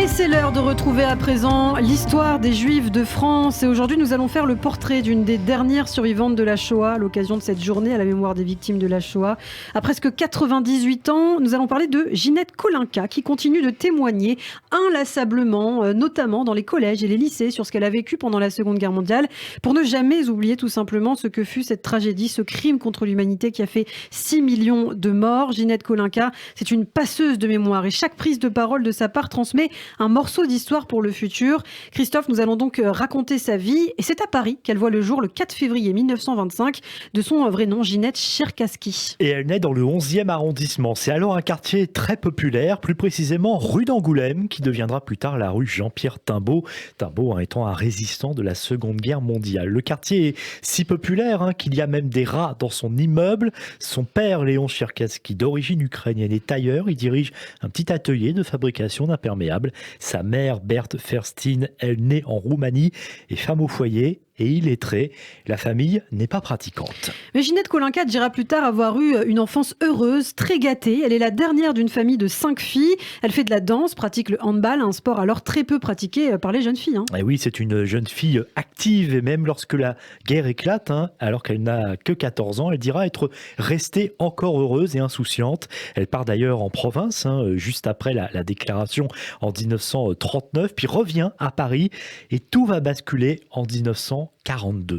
Et c'est l'heure de retrouver à présent l'histoire des Juifs de France. Et aujourd'hui, nous allons faire le portrait d'une des dernières survivantes de la Shoah à l'occasion de cette journée à la mémoire des victimes de la Shoah. À presque 98 ans, nous allons parler de Ginette Kolinka qui continue de témoigner inlassablement, notamment dans les collèges et les lycées, sur ce qu'elle a vécu pendant la Seconde Guerre mondiale, pour ne jamais oublier tout simplement ce que fut cette tragédie, ce crime contre l'humanité qui a fait 6 millions de morts. Ginette Kolinka, c'est une passeuse de mémoire et chaque prise de parole de sa part transmet un morceau d'histoire pour le futur. Christophe, nous allons donc raconter sa vie et c'est à Paris qu'elle voit le jour le 4 février 1925 de son vrai nom, Ginette Cherkassky. Et elle naît dans le 11e arrondissement. C'est alors un quartier très populaire, plus précisément rue d'Angoulême, qui deviendra plus tard la rue Jean-Pierre Timbaud. Timbaud étant un résistant de la Seconde Guerre mondiale. Le quartier est si populaire qu'il y a même des rats dans son immeuble. Son père, Léon Cherkassky, d'origine ukrainienne, est tailleur. Il dirige un petit atelier de fabrication d'imperméables. Sa mère, Berthe Ferstin, elle naît en Roumanie, est femme au foyer et illettrée. La famille n'est pas pratiquante. Mais Ginette Kolinka dira plus tard avoir eu une enfance heureuse, très gâtée. Elle est la dernière d'une famille de 5 filles. Elle fait de la danse, pratique le handball, un sport alors très peu pratiqué par les jeunes filles. Et oui, c'est une jeune fille active et même lorsque la guerre éclate, alors qu'elle n'a que 14 ans, elle dira être restée encore heureuse et insouciante. Elle part d'ailleurs en province, juste après la déclaration en 1939, puis revient à Paris et tout va basculer en 1942.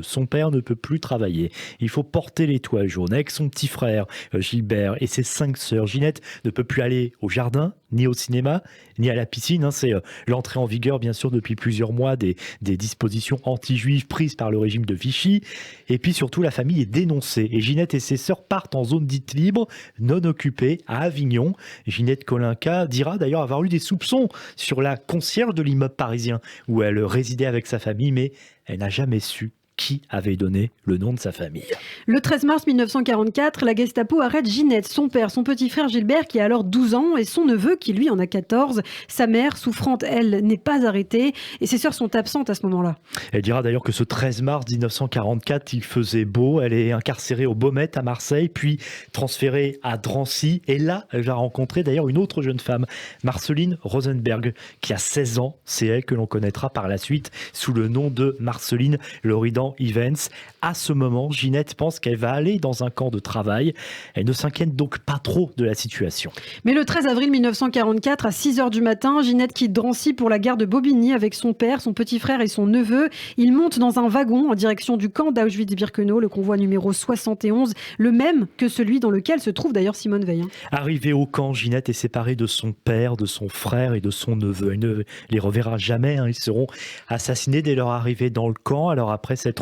Son père ne peut plus travailler. Il faut porter les toiles jaunes avec son petit frère Gilbert et ses 5 sœurs. Ginette ne peut plus aller au jardin, ni au cinéma, ni à la piscine. C'est l'entrée en vigueur, bien sûr, depuis plusieurs mois des dispositions anti-juives prises par le régime de Vichy. Et puis surtout, la famille est dénoncée. Et Ginette et ses sœurs partent en zone dite libre, non occupée, à Avignon. Ginette Kolinka dira d'ailleurs avoir eu des soupçons sur la concierge de l'immeuble parisien où elle résidait avec sa famille, mais elle n'a jamais su qui avait donné le nom de sa famille. Le 13 mars 1944, la Gestapo arrête Ginette, son père, son petit frère Gilbert qui a alors 12 ans et son neveu qui lui en a 14. Sa mère, souffrante, elle, n'est pas arrêtée et ses sœurs sont absentes à ce moment-là. Elle dira d'ailleurs que ce 13 mars 1944, il faisait beau. Elle est incarcérée au Baumette à Marseille, puis transférée à Drancy. Et là, elle va rencontrer d'ailleurs une autre jeune femme, Marceline Rosenberg, qui a 16 ans. C'est elle que l'on connaîtra par la suite sous le nom de Marceline Loridan Evans. À ce moment, Ginette pense qu'elle va aller dans un camp de travail. Elle ne s'inquiète donc pas trop de la situation. Mais le 13 avril 1944, à 6h du matin, Ginette quitte Drancy pour la gare de Bobigny avec son père, son petit frère et son neveu. Ils montent dans un wagon en direction du camp d'Auschwitz-Birkenau, le convoi numéro 71, le même que celui dans lequel se trouve d'ailleurs Simone Veil. Arrivée au camp, Ginette est séparée de son père, de son frère et de son neveu. Elle ne les reverra jamais. Ils seront assassinés dès leur arrivée dans le camp. Alors après s'être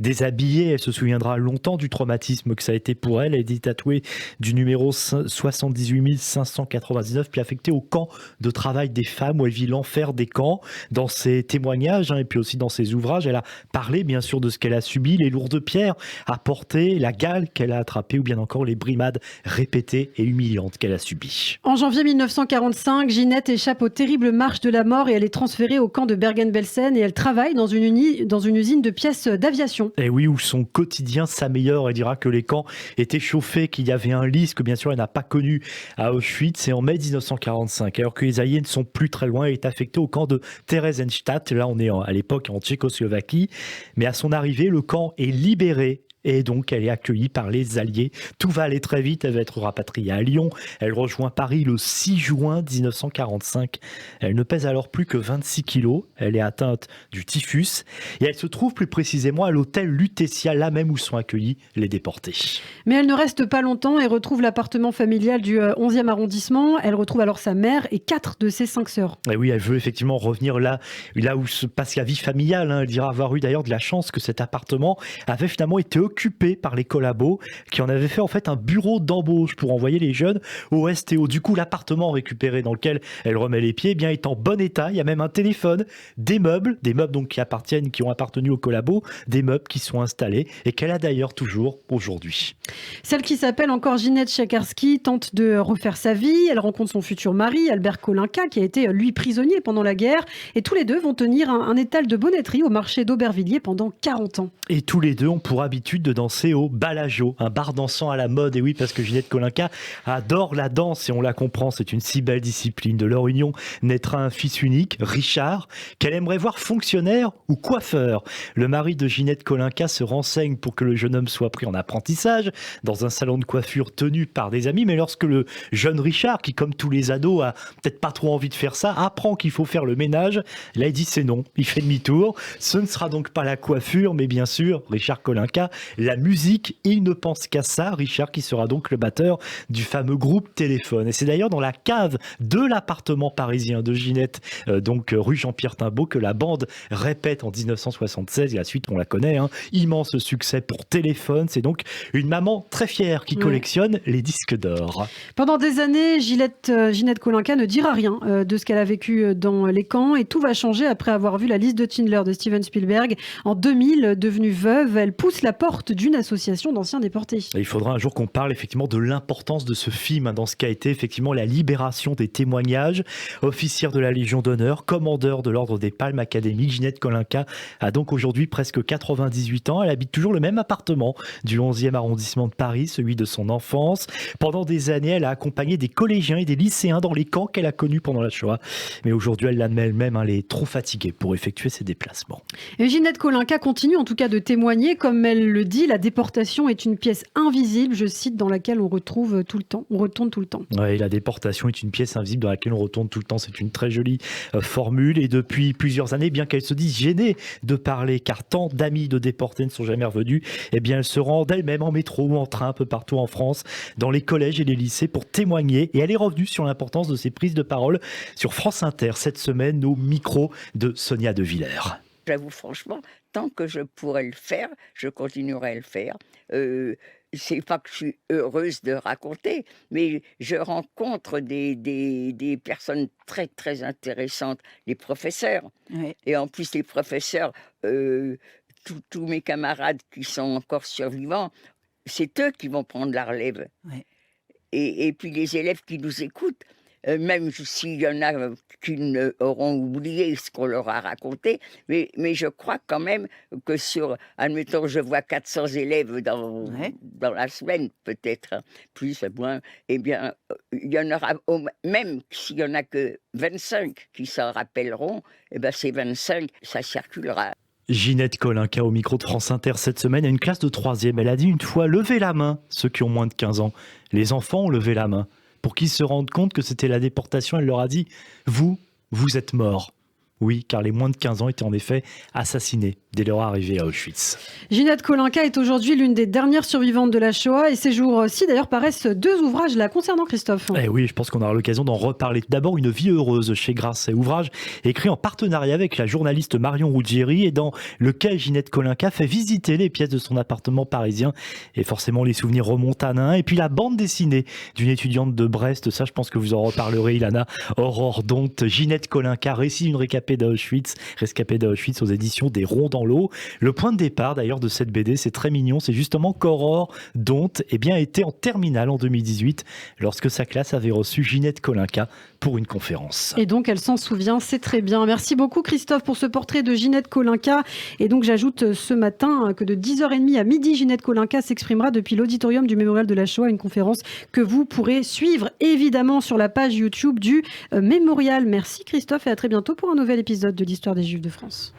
déshabillée, elle se souviendra longtemps du traumatisme que ça a été pour elle. Elle est tatouée du numéro 78 599, puis affectée au camp de travail des femmes où elle vit l'enfer des camps. Dans ses témoignages et puis aussi dans ses ouvrages, elle a parlé bien sûr de ce qu'elle a subi, les lourdes pierres à porter, la gale qu'elle a attrapée ou bien encore les brimades répétées et humiliantes qu'elle a subies. En janvier 1945, Ginette échappe aux terribles marches de la mort et elle est transférée au camp de Bergen-Belsen et elle travaille dans une usine de pièces d'aviation. Et oui, où son quotidien s'améliore. Elle dira que les camps étaient chauffés, qu'il y avait un lit, ce que bien sûr elle n'a pas connu à Auschwitz. C'est en mai 1945, alors que les Alliés ne sont plus très loin, elle est affectée au camp de Theresienstadt. Là, on est à l'époque en Tchécoslovaquie. Mais à son arrivée, le camp est libéré. Et donc, elle est accueillie par les Alliés. Tout va aller très vite. Elle va être rapatriée à Lyon. Elle rejoint Paris le 6 juin 1945. Elle ne pèse alors plus que 26 kilos. Elle est atteinte du typhus. Et elle se trouve plus précisément à l'hôtel Lutetia, là même où sont accueillis les déportés. Mais elle ne reste pas longtemps et retrouve l'appartement familial du 11e arrondissement. Elle retrouve alors sa mère et 4 de ses 5 sœurs. Et oui, elle veut effectivement revenir là où se passe la vie familiale. Elle dira avoir eu d'ailleurs de la chance que cet appartement avait finalement été occupé par les collabos qui en avaient fait en fait un bureau d'embauche pour envoyer les jeunes au STO. Du coup, l'appartement récupéré dans lequel elle remet les pieds est en bon état. Il y a même un téléphone, des meubles donc qui ont appartenu aux collabos, des meubles qui sont installés et qu'elle a d'ailleurs toujours aujourd'hui. Celle qui s'appelle encore Ginette Cherkassky tente de refaire sa vie. Elle rencontre son futur mari, Albert Kolinka, qui a été lui prisonnier pendant la guerre. Et tous les deux vont tenir un étal de bonneterie au marché d'Aubervilliers pendant 40 ans. Et tous les deux ont pour habitude de danser au Bellagio, un bar dansant à la mode. Et oui, parce que Ginette Kolinka adore la danse et on la comprend, c'est une si belle discipline. De leur union naîtra un fils unique, Richard, qu'elle aimerait voir fonctionnaire ou coiffeur. Le mari de Ginette Kolinka se renseigne pour que le jeune homme soit pris en apprentissage dans un salon de coiffure tenu par des amis. Mais lorsque le jeune Richard, qui comme tous les ados a peut-être pas trop envie de faire ça, apprend qu'il faut faire le ménage, là il dit c'est non, il fait demi-tour. Ce ne sera donc pas la coiffure, mais bien sûr, Richard Kolinka, la musique. Il ne pense qu'à ça, Richard, qui sera donc le batteur du fameux groupe Téléphone. Et c'est d'ailleurs dans la cave de l'appartement parisien de Ginette, donc rue Jean-Pierre Timbaud, que la bande répète en 1976. Et la suite, on la connaît, hein. Immense succès pour Téléphone. C'est donc une maman très fière qui collectionne les disques d'or. Pendant des années, Ginette Kolinka ne dira rien de ce qu'elle a vécu dans les camps et tout va changer après avoir vu la liste de Schindler de Steven Spielberg. En 2000, devenue veuve, elle pousse la porte d'une association d'anciens déportés. Et il faudra un jour qu'on parle effectivement de l'importance de ce film, hein, dans ce qu'a été effectivement la libération des témoignages. Officière de la Légion d'honneur, commandeur de l'ordre des Palmes académiques, Ginette Kolinka a donc aujourd'hui presque 98 ans. Elle habite toujours le même appartement du 11e arrondissement de Paris, celui de son enfance. Pendant des années, elle a accompagné des collégiens et des lycéens dans les camps qu'elle a connus pendant la Shoah. Mais aujourd'hui, elle l'admet elle-même, elle est trop fatiguée pour effectuer ses déplacements. Et Ginette Kolinka continue en tout cas de témoigner. Comme elle le dit, la déportation est une pièce invisible, je cite, dans laquelle on retourne tout le temps. Oui, la déportation est une pièce invisible dans laquelle on retourne tout le temps. C'est une très jolie formule. Et depuis plusieurs années, bien qu'elle se dise gênée de parler, car tant d'amis de déportés ne sont jamais revenus, eh bien, elle se rend d'elle-même en métro ou en train un peu partout en France, dans les collèges et les lycées pour témoigner. Et elle est revenue sur l'importance de ses prises de parole sur France Inter cette semaine au micro de Sonia De Villers. J'avoue franchement, tant que je pourrai le faire, je continuerai à le faire. C'est pas que je suis heureuse de raconter, mais je rencontre des personnes très très intéressantes, les professeurs. Oui. Et en plus les professeurs, tous mes camarades qui sont encore survivants, c'est eux qui vont prendre la relève. Oui. Et puis les élèves qui nous écoutent. Même s'il y en a qui auront oublié ce qu'on leur a raconté, mais je crois quand même que admettons, je vois 400 élèves dans la semaine, peut-être, hein, plus, moins, eh bien, il y en aura, même s'il y en a que 25 qui s'en rappelleront, eh bien, ces 25, ça circulera. Ginette Kolinka au micro de France Inter cette semaine à une classe de 3e. Elle a dit une fois, levez la main, ceux qui ont moins de 15 ans. Les enfants ont levé la main. Pour qu'ils se rendent compte que c'était la déportation, elle leur a dit « Vous êtes morts ». Oui, car les moins de 15 ans étaient en effet assassinés dès leur arrivée à Auschwitz. Ginette Kolinka est aujourd'hui l'une des dernières survivantes de la Shoah et ces jours-ci d'ailleurs paraissent 2 ouvrages là concernant, Christophe. Eh oui, je pense qu'on aura l'occasion d'en reparler. D'abord, Une vie heureuse chez Grasset, ouvrage écrit en partenariat avec la journaliste Marion Ruggieri et dans lequel Ginette Kolinka fait visiter les pièces de son appartement parisien et forcément les souvenirs remontent à nain. Et puis la bande dessinée d'une étudiante de Brest, ça je pense que vous en reparlerez, Ilana, Aurore Donte, Ginette Kolinka, récit d'une rescapée d'Auschwitz aux éditions des Ronds dans l'eau. Le point de départ d'ailleurs de cette BD, c'est très mignon, c'est justement qu'Aurore Donte était en terminale en 2018 lorsque sa classe avait reçu Ginette Kolinka pour une conférence. Et donc elle s'en souvient, c'est très bien. Merci beaucoup Christophe pour ce portrait de Ginette Kolinka. Et donc j'ajoute ce matin que de 10h30 à midi, Ginette Kolinka s'exprimera depuis l'auditorium du Mémorial de la Shoah, une conférence que vous pourrez suivre évidemment sur la page YouTube du Mémorial. Merci Christophe et à très bientôt pour un nouvel épisode de l'Histoire des Juifs de France.